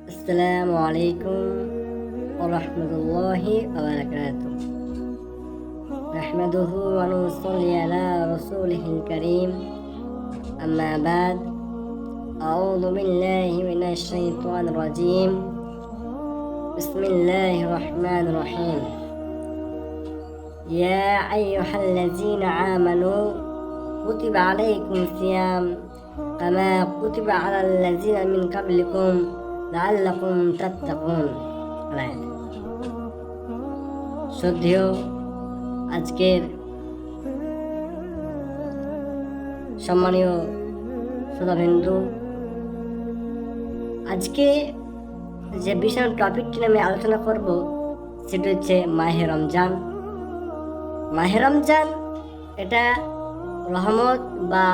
السلام عليكم ورحمة الله وبركاته. نحمده ونصلي على رسوله الكريم. أما بعد، أعوذ بالله من الشيطان الرجيم. بسم الله الرحمن الرحيم. يا أيها الذين آمنوا كتب عليكم الصيام كما كتب على الذين من قبلكم لعلكم تتقون. শ্রদ্ধেয় আজকের সম্মানীয় শ্রোতাবৃন্দ, আজকে যে বিষয় টপিকটি আমি আলোচনা করব সেটি হচ্ছে মাহে রমজান। মাহে রমজান এটা রহমত বা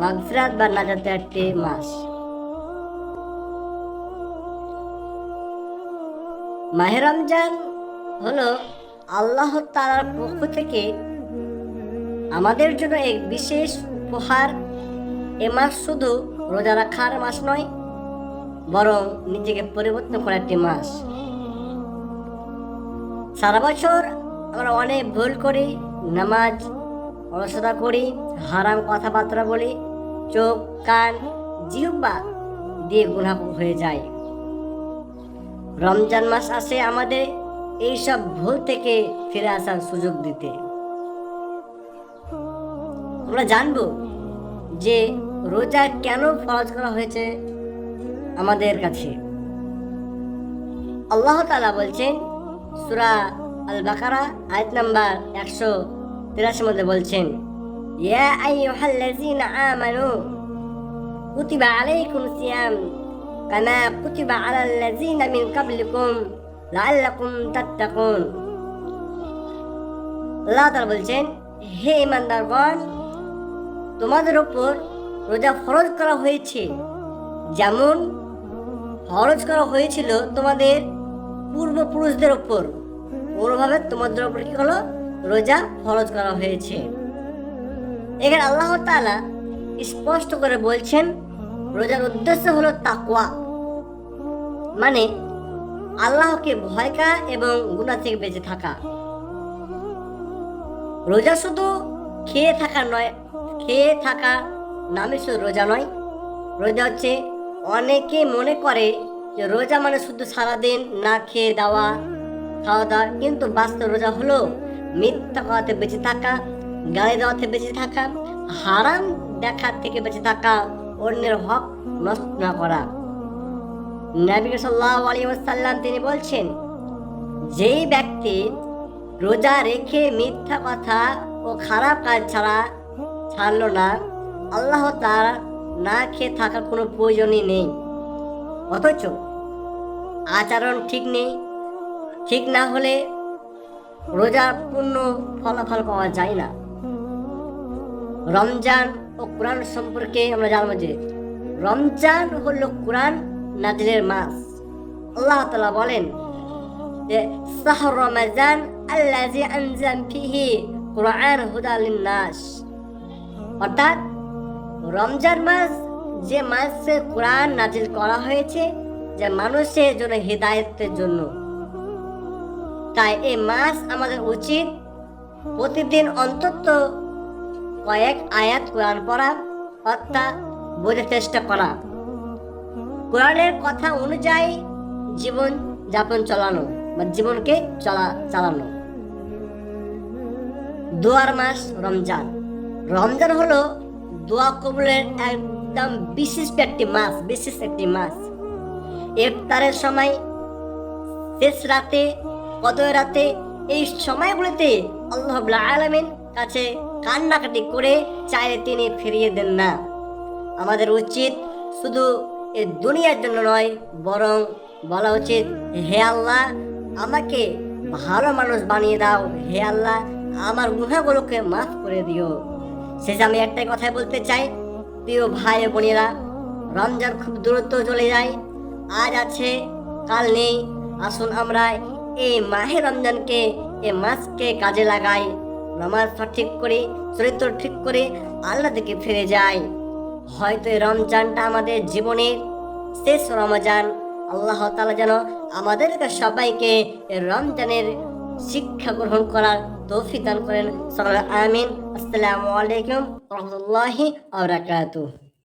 মাগফিরাত বা নাজাতের একটি মাস। মাহে রমজান হলো আল্লাহ তাআলার পক্ষ থেকে আমাদের জন্য এক বিশেষ উপহার। এ মাস শুধু রোজা রাখার মাস নয়, বরং নিজেকে পরিবর্তন করার একটি মাস। সারা বছর আমরা অনেক ভুল করি, নামাজ অলসতা করি, হারাম কথাবার্তা বলি, চোখ কান জিহ্বা দিয়ে গুনাহ হয়ে যায়। রমজান মাস আসে আমাদের এইসব ভুল থেকে ফিরে আসার সুযোগ দিতে। আমরা জানবো যে রোজা কেন ফরজ করা হয়েছে আমাদের কাছে। আল্লাহ তাআলা বলছেন সূরা আল বাকারা আয়াত নাম্বার 183 মধ্যে বলছেন, ইয়া আইয়ুহাল্লাযীনা আমানু কুতিবা আলাইকুমুস সিয়াম কামা কুতিবা আলাল্লাযীনা মিন ক্বাবলিকুম লাআল্লাকুম তাত্তাকুন। আল্লাহ তাআলা বলছেন, হে ঈমানদারগণ, তোমাদের উপর রোজা ফরজ করা হয়েছে যেমন ফরজ করা হয়েছিল তোমাদের পূর্বপুরুষদের উপর, ওরভাবে তোমাদের উপর কি হলো, রোজা ফরজ করা হয়েছে। এখানে আল্লাহ তাআলা স্পষ্ট করে বলছেন রোজার উদ্দেশ্য হলো তাকওয়া, মানে আল্লাহকে ভয় করা এবং গুনাহ থেকে বেঁচে থাকা। রোজা শুধু খেয়ে থাকা নয়, খেয়ে থাকা নামে শুধু রোজা নয়। রোজা হচ্ছে, অনেকে মনে করে যে রোজা মানে শুধু সারাদিন না খেয়ে খাওয়া দাওয়া, কিন্তু বাস্তব রোজা হলো মিথ্যা কথাতে বেঁচে থাকা, গালি দেওয়াতে বেঁচে থাকা, হারাম দেখার থেকে বেঁচে থাকা, অন্যের হক নষ্ট না করা। নবী সাল্লাল্লাহু আলাইহি ওয়াসাল্লাম তিনি বলছেন, যেই ব্যক্তি রোজা রেখে মিথ্যা কথা ও খারাপ কাজ ছাড়লো না, আল্লাহ তাআলা না খেয়ে থাকার কোনো প্রয়োজনই নেই। অথচ আচরণ ঠিক নেই, ঠিক না হলে রোজার পূর্ণ ফলাফল পাওয়া যায় না। রমজান ও কোরআন সম্পর্কে আমরা জানবো যে রমজান হলো কোরআন নাজিলের মাস। আল্লাহ তাআলা বলেন যে শাহরু রমাজান আল্লাযী আনজালা ফীহি কুরআন হুদাল লিন-নাস, অর্থাৎ রমজান মাস যে মাসে কোরআন নাজিল করা হয়েছে, যে মানুষের জন্য হিদায়াতের জন্য। তাই এই মাস আমাদের উচিত প্রতিদিন অন্তত কয়েক আয়াত কোরআন পড়া, অর্থাৎ বোঝার চেষ্টা করা, কোরআনের কথা অনুযায়ী জীবন যাপন চালানো বা জীবনকে চালানো। দোয়ার মাস রমজান। রমজান হলো দোয়া কবুলের একদম বিশিষ্ট একটি মাস। ইফতারের সময়, শেষ রাতে, কদর রাতে, এই সময়গুলোতে আল্লাহ রাব্বুল আলামিন কাছে কান্নাকাটি করে চাইলে তিনি ফিরিয়ে দেন না। আমাদের উচিত শুধু এই দুনিয়ার জন্য নয়, বরং বলা উচিত, হে আল্লাহ, আমাকে ভালো মানুষ বানিয়ে দাও, হে আল্লাহ, আমার গুনাহগুলোকে মাফ করে দিও। শেষে আমি একটাই কথা বলতে চাই, প্রিয় ভাই ও বোনেরা, রমজান খুব দ্রুত চলে যায়, আজ আছে কাল নেই। আসুন আমরা এই মাহে রমজানকে, এই মাসকে কাজে লাগাই, নামাজ ঠিক করে, চরিত্র ঠিক করে আল্লাহ দিকে ফিরে যাই। হয়তো এই রমজানটা আমাদের জীবনের শেষ রমজান, আল্লাহ তাআলা যেন আমাদেরকে সবাইকে এই রমজানের শিক্ষা গ্রহণ করার তৌফিক দান করেন। সকলে আমিন। আসসালামু আলাইকুম ওয়া রাহমাতুল্লাহি ওয়া বারাকাতুহু।